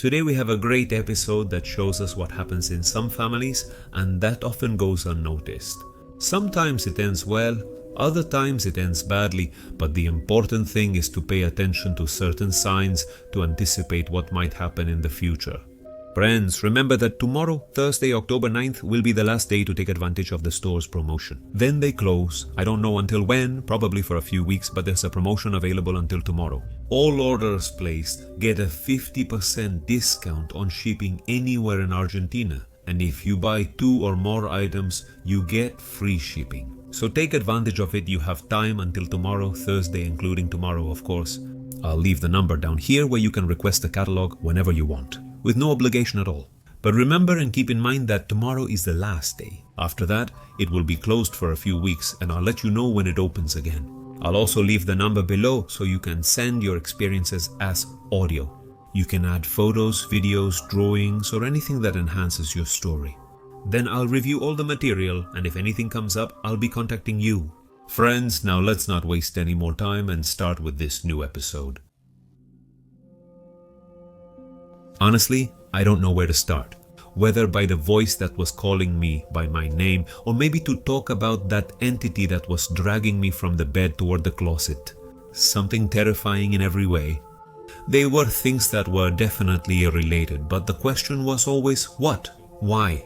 Today we have a great episode that shows us what happens in some families, and that often goes unnoticed. Sometimes it ends well, other times it ends badly, but the important thing is to pay attention to certain signs to anticipate what might happen in the future. Friends, remember that tomorrow, Thursday, October 9th, will be the last day to take advantage of the store's promotion. Then they close. I don't know until when, probably for a few weeks, but there's a promotion available until tomorrow. All orders placed get a 50% discount on shipping anywhere in Argentina. And if you buy 2 or more items, you get free shipping. So take advantage of it. You have time until tomorrow, Thursday, including tomorrow, of course. I'll leave the number down here where you can request the catalog whenever you want, with no obligation at all. But remember and keep in mind that tomorrow is the last day. After that, it will be closed for a few weeks, and I'll let you know when it opens again. I'll also leave the number below so you can send your experiences as audio. You can add photos, videos, drawings, or anything that enhances your story. Then I'll review all the material, and if anything comes up, I'll be contacting you. Friends, now let's not waste any more time and start with this new episode. Honestly, I don't know where to start. Whether by the voice that was calling me by my name, or maybe to talk about that entity that was dragging me from the bed toward the closet. Something terrifying in every way. They were things that were definitely related, but the question was always what? Why?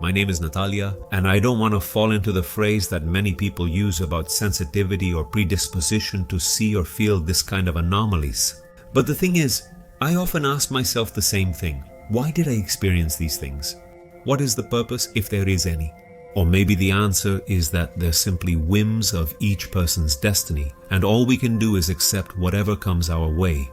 My name is Natalia, and I don't want to fall into the phrase that many people use about sensitivity or predisposition to see or feel this kind of anomalies. But the thing is, I often ask myself the same thing. Why did I experience these things? What is the purpose, if there is any? Or maybe the answer is that they're simply whims of each person's destiny, and all we can do is accept whatever comes our way.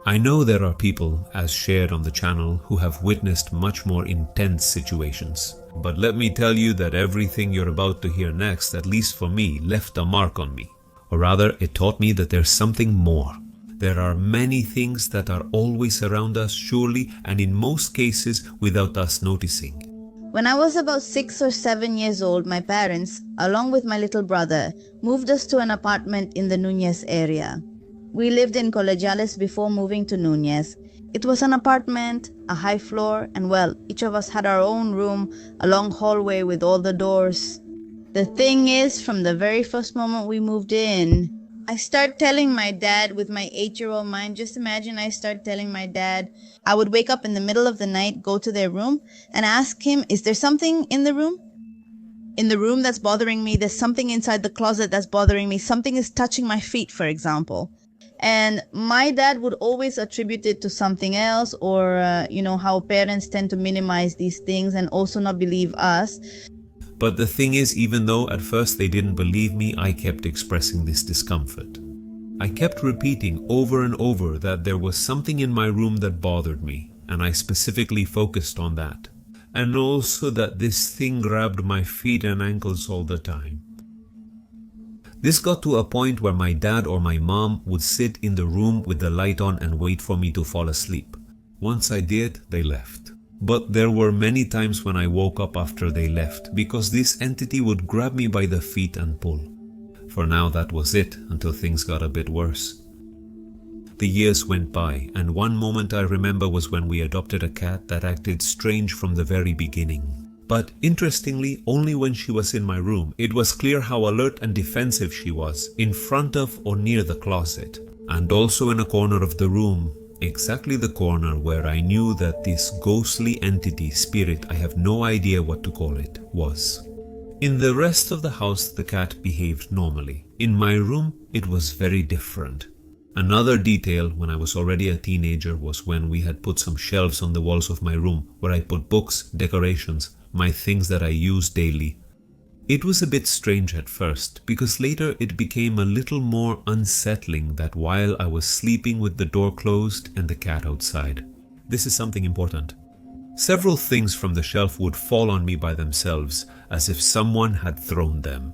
I know there are people, as shared on the channel, who have witnessed much more intense situations. But let me tell you that everything you're about to hear next, at least for me, left a mark on me. Or rather, it taught me that there's something more. There are many things that are always around us, surely, and in most cases without us noticing. When I was about 6 or 7 years old, my parents, along with my little brother, moved us to an apartment in the Nuñez area. We lived in Colegiales before moving to Nuñez. It was an apartment, a high floor, and well, each of us had our own room, a long hallway with all the doors. The thing is, from the very first moment we moved in, I start telling my dad with my 8-year-old mind. Just imagine I start telling my dad. I would wake up in the middle of the night, go to their room, and ask him, is there something in the room? In the room that's bothering me, there's something inside the closet that's bothering me. Something is touching my feet, for example. And my dad would always attribute it to something else, or, how parents tend to minimize these things and also not believe us. But the thing is, even though at first they didn't believe me, I kept expressing this discomfort. I kept repeating over and over that there was something in my room that bothered me, and I specifically focused on that. And also that this thing grabbed my feet and ankles all the time. This got to a point where my dad or my mom would sit in the room with the light on and wait for me to fall asleep. Once I did, they left. But there were many times when I woke up after they left, because this entity would grab me by the feet and pull. For now, that was it, until things got a bit worse. The years went by, and one moment I remember was when we adopted a cat that acted strange from the very beginning. But interestingly, only when she was in my room, it was clear how alert and defensive she was, in front of or near the closet, and also in a corner of the room. Exactly the corner where I knew that this ghostly entity, spirit, I have no idea what to call it, was. In the rest of the house, the cat behaved normally. In my room, it was very different. Another detail when I was already a teenager was when we had put some shelves on the walls of my room where I put books, decorations, my things that I use daily. It was a bit strange at first, because later it became a little more unsettling that while I was sleeping with the door closed and the cat outside. This is something important. Several things from the shelf would fall on me by themselves, as if someone had thrown them.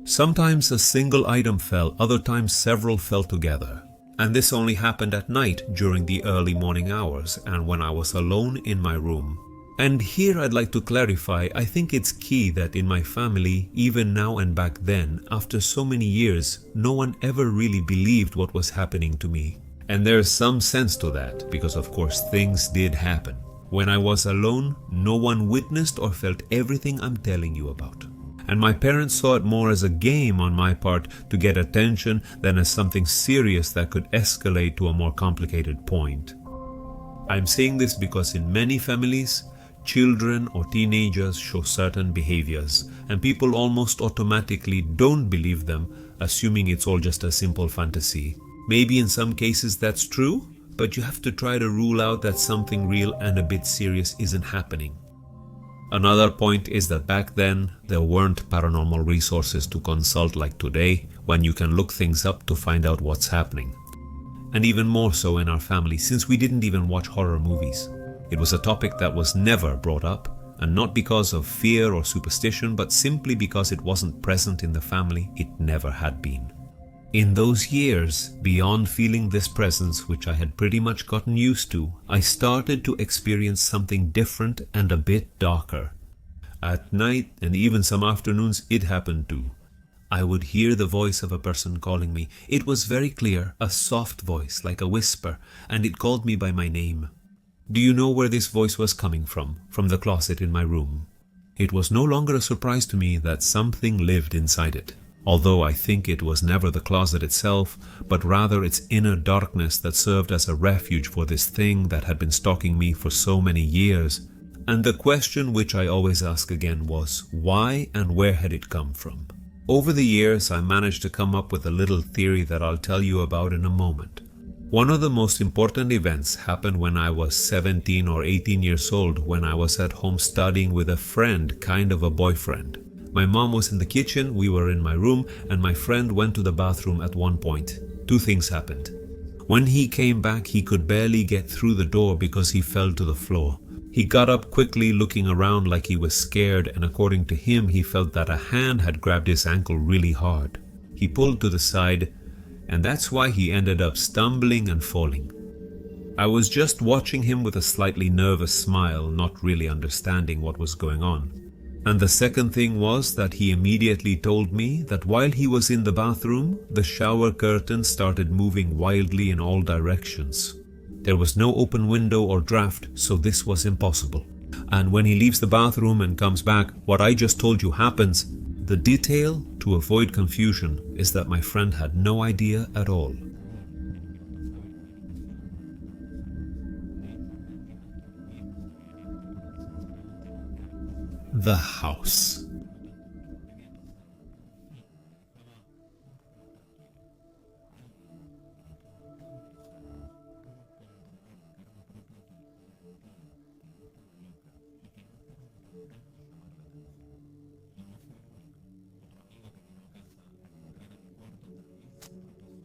Sometimes a single item fell, other times several fell together. And this only happened at night during the early morning hours and when I was alone in my room. And here I'd like to clarify, I think it's key that in my family, even now and back then, after so many years, no one ever really believed what was happening to me. And there's some sense to that, because of course things did happen. When I was alone, no one witnessed or felt everything I'm telling you about. And my parents saw it more as a game on my part to get attention than as something serious that could escalate to a more complicated point. I'm saying this because in many families, children or teenagers show certain behaviors, and people almost automatically don't believe them, assuming it's all just a simple fantasy. Maybe in some cases that's true, but you have to try to rule out that something real and a bit serious isn't happening. Another point is that back then, there weren't paranormal resources to consult like today, when you can look things up to find out what's happening. And even more so in our family, since we didn't even watch horror movies. It was a topic that was never brought up, and not because of fear or superstition, but simply because it wasn't present in the family. It never had been. In those years, beyond feeling this presence, which I had pretty much gotten used to, I started to experience something different and a bit darker. At night, and even some afternoons, it happened too. I would hear the voice of a person calling me. It was very clear, a soft voice, like a whisper, and it called me by my name. Do you know where this voice was coming from? From the closet in my room. It was no longer a surprise to me that something lived inside it. Although I think it was never the closet itself, but rather its inner darkness that served as a refuge for this thing that had been stalking me for so many years. And the question which I always ask again was, why and where had it come from? Over the years, I managed to come up with a little theory that I'll tell you about in a moment. One of the most important events happened when I was 17 or 18 years old, when I was at home studying with a friend, kind of a boyfriend. My mom was in the kitchen, we were in my room, and my friend went to the bathroom at one point. Two things happened. When he came back, he could barely get through the door because he fell to the floor. He got up quickly, looking around like he was scared, and according to him, he felt that a hand had grabbed his ankle really hard. He pulled to the side, and that's why he ended up stumbling and falling. I was just watching him with a slightly nervous smile, not really understanding what was going on. And the second thing was that he immediately told me that while he was in the bathroom, the shower curtain started moving wildly in all directions. There was no open window or draft, so this was impossible. And when he leaves the bathroom and comes back, what I just told you happens. The detail, to avoid confusion, is that my friend had no idea at all. The house.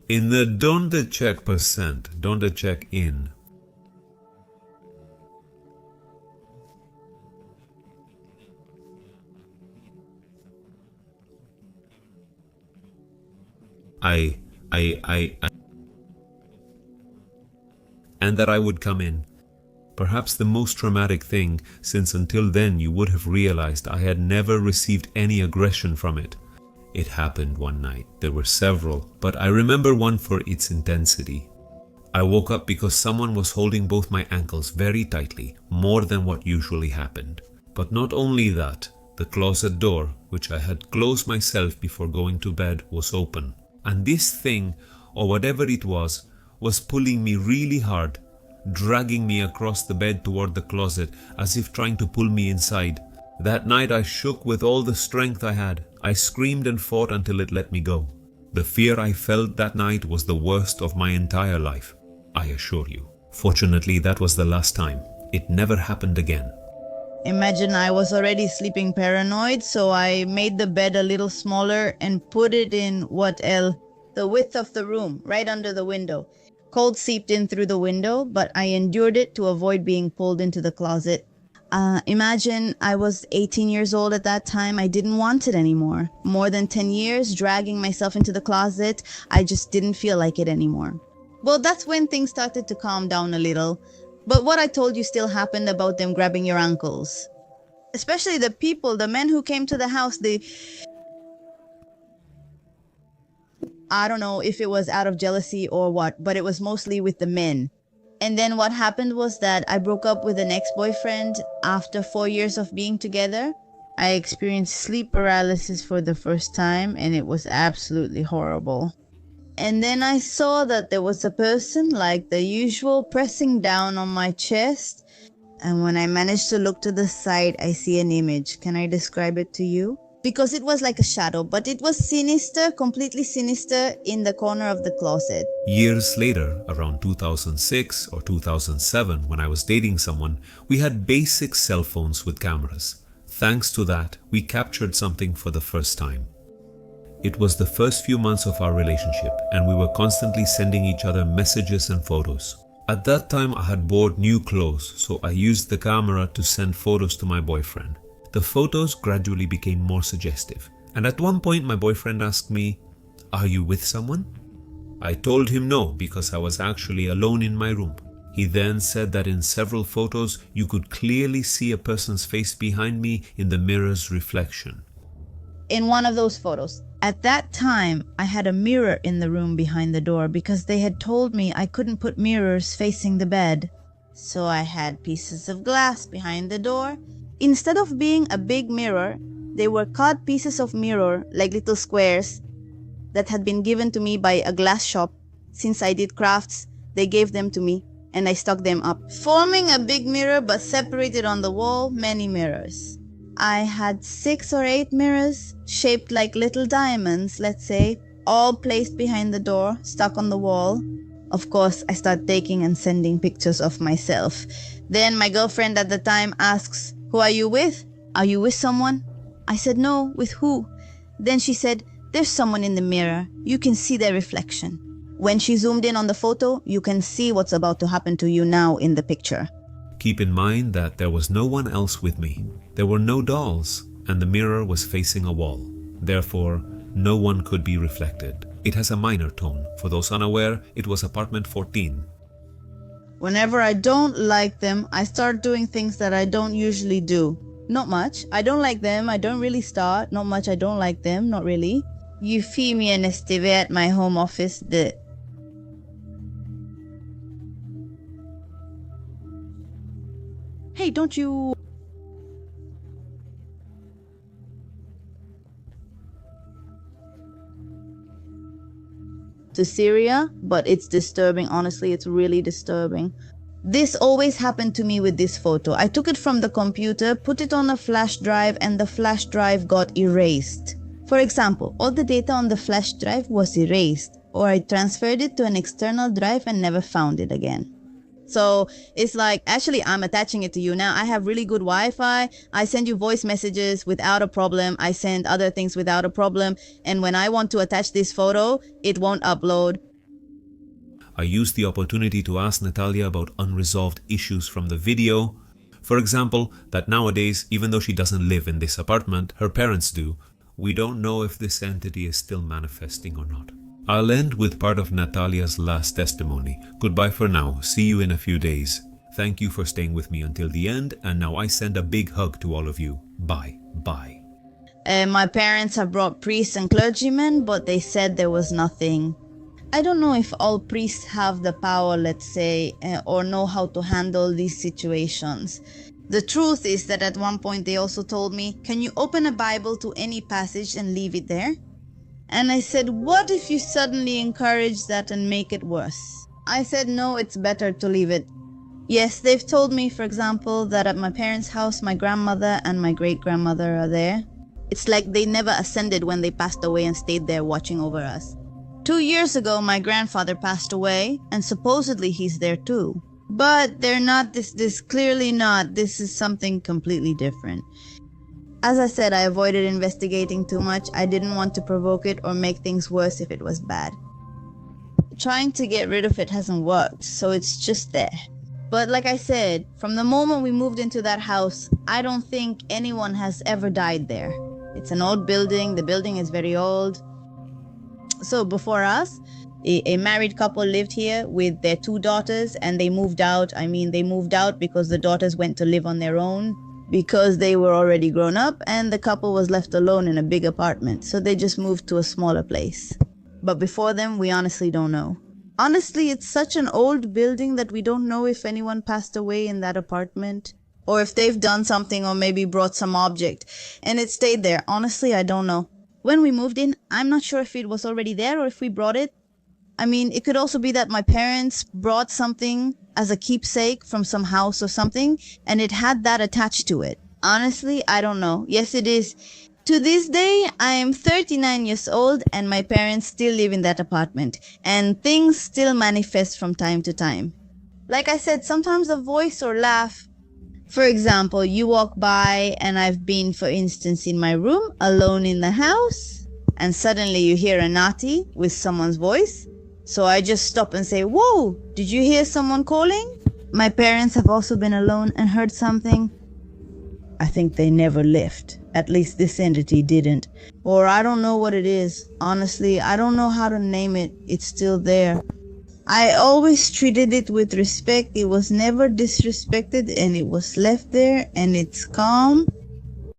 In the don't check percent, don't check in. And that I would come in. Perhaps the most traumatic thing, since until then you would have realized I had never received any aggression from it. It happened one night. There were several, but I remember one for its intensity. I woke up because someone was holding both my ankles very tightly, more than what usually happened. But not only that, the closet door, which I had closed myself before going to bed, was open. And this thing, or whatever it was pulling me really hard, dragging me across the bed toward the closet as if trying to pull me inside. That night I shook with all the strength I had. I screamed and fought until it let me go. The fear I felt that night was the worst of my entire life, I assure you. Fortunately, that was the last time. It never happened again. Imagine I was already sleeping paranoid, so I made the bed a little smaller and put it in the width of the room, right under the window. Cold seeped in through the window, but I endured it to avoid being pulled into the closet. Imagine I was 18 years old at that time. I didn't want it anymore. More than 10 years dragging myself into the closet, I just didn't feel like it anymore. Well, that's when things started to calm down a little. But what I told you still happened about them grabbing your ankles. Especially the men who came to the house, I don't know if it was out of jealousy or what, but it was mostly with the men. And then what happened was that I broke up with an ex-boyfriend after 4 years of being together. I experienced sleep paralysis for the first time, and it was absolutely horrible. And then I saw that there was a person, like the usual, pressing down on my chest. And when I managed to look to the side, I see an image. Can I describe it to you? Because it was like a shadow, but it was sinister, completely sinister in the corner of the closet. Years later, around 2006 or 2007, when I was dating someone, we had basic cell phones with cameras. Thanks to that, we captured something for the first time. It was the first few months of our relationship, and we were constantly sending each other messages and photos. At that time, I had bought new clothes, so I used the camera to send photos to my boyfriend. The photos gradually became more suggestive, and at one point my boyfriend asked me, "Are you with someone?" I told him no, because I was actually alone in my room. He then said that in several photos you could clearly see a person's face behind me in the mirror's reflection. In one of those photos. At that time, I had a mirror in the room behind the door because they had told me I couldn't put mirrors facing the bed. So I had pieces of glass behind the door. Instead of being a big mirror, they were cut pieces of mirror, like little squares, that had been given to me by a glass shop. Since I did crafts, they gave them to me, and I stuck them up, forming a big mirror but separated on the wall many mirrors. I had 6 or 8 mirrors, shaped like little diamonds, let's say, all placed behind the door, stuck on the wall. Of course, I start taking and sending pictures of myself. Then my girlfriend at the time asks, "Who are you with? Are you with someone?" I said, "No, with who?" Then she said, "There's someone in the mirror. You can see their reflection." When she zoomed in on the photo, you can see what's about to happen to you now in the picture. Keep in mind that there was no one else with me. There were no dolls, and the mirror was facing a wall. Therefore, no one could be reflected. It has a minor tone. For those unaware, it was apartment 14. Whenever I don't like them, I start doing things that I don't usually do. Not much. I don't like them. I don't really start. Not much. I don't like them. Not really. Euphemia estive at my home office. Hey, don't you... to Syria, but it's disturbing. Honestly, it's really disturbing. This always happened to me with this photo. I took it from the computer, put it on a flash drive, and the flash drive got erased. For example, all the data on the flash drive was erased, or I transferred it to an external drive and never found it again. So it's like, actually, I'm attaching it to you now. I have really good Wi-Fi. I send you voice messages without a problem. I send other things without a problem. And when I want to attach this photo, it won't upload. I used the opportunity to ask Natalia about unresolved issues from the video. For example, that nowadays, even though she doesn't live in this apartment, her parents do. We don't know if this entity is still manifesting or not. I'll end with part of Natalia's last testimony. Goodbye for now. See you in a few days. Thank you for staying with me until the end, and now I send a big hug to all of you. Bye. Bye. My parents have brought priests and clergymen, but they said there was nothing. I don't know if all priests have the power, let's say, or know how to handle these situations. The truth is that at one point they also told me, "Can you open a Bible to any passage and leave it there?" And I said, "What if you suddenly encourage that and make it worse?" I said, "No, it's better to leave it." Yes, they've told me, for example, that at my parents' house, my grandmother and my great-grandmother are there. It's like they never ascended when they passed away and stayed there watching over us. 2 years ago, my grandfather passed away, and supposedly he's there too. But they're not this clearly not. This is something completely different. As I said, I avoided investigating too much. I didn't want to provoke it or make things worse if it was bad. Trying to get rid of it hasn't worked, so it's just there. But like I said, from the moment we moved into that house, I don't think anyone has ever died there. It's an old building. The building is very old. So before us, a married couple lived here with their 2 daughters, and they moved out. I mean, they moved out because the daughters went to live on their own because they were already grown up, and the couple was left alone in a big apartment. So they just moved to a smaller place. but before them, we honestly don't know. Honestly, it's such an old building that we don't know if anyone passed away in that apartment, or if they've done something or maybe brought some object, and it stayed there. Honestly, I don't know. When we moved in, I'm not sure if it was already there or if we brought it. I mean, it could also be that my parents brought something as a keepsake from some house or something, and it had that attached to it. Honestly, I don't know. Yes, it is. To this day, I am 39 years old and my parents still live in that apartment, and things still manifest from time to time. Like I said, sometimes a voice or laugh. For example, you walk by and I've been, for instance, in my room alone in the house, and suddenly you hear a naughty with someone's voice. So I just stop and say, "Whoa, did you hear someone calling?" My parents have also been alone and heard something. I think they never left. At least this entity didn't. Or I don't know what it is. Honestly, I don't know how to name it. It's still there. I always treated it with respect. It was never disrespected and it was left there and it's calm.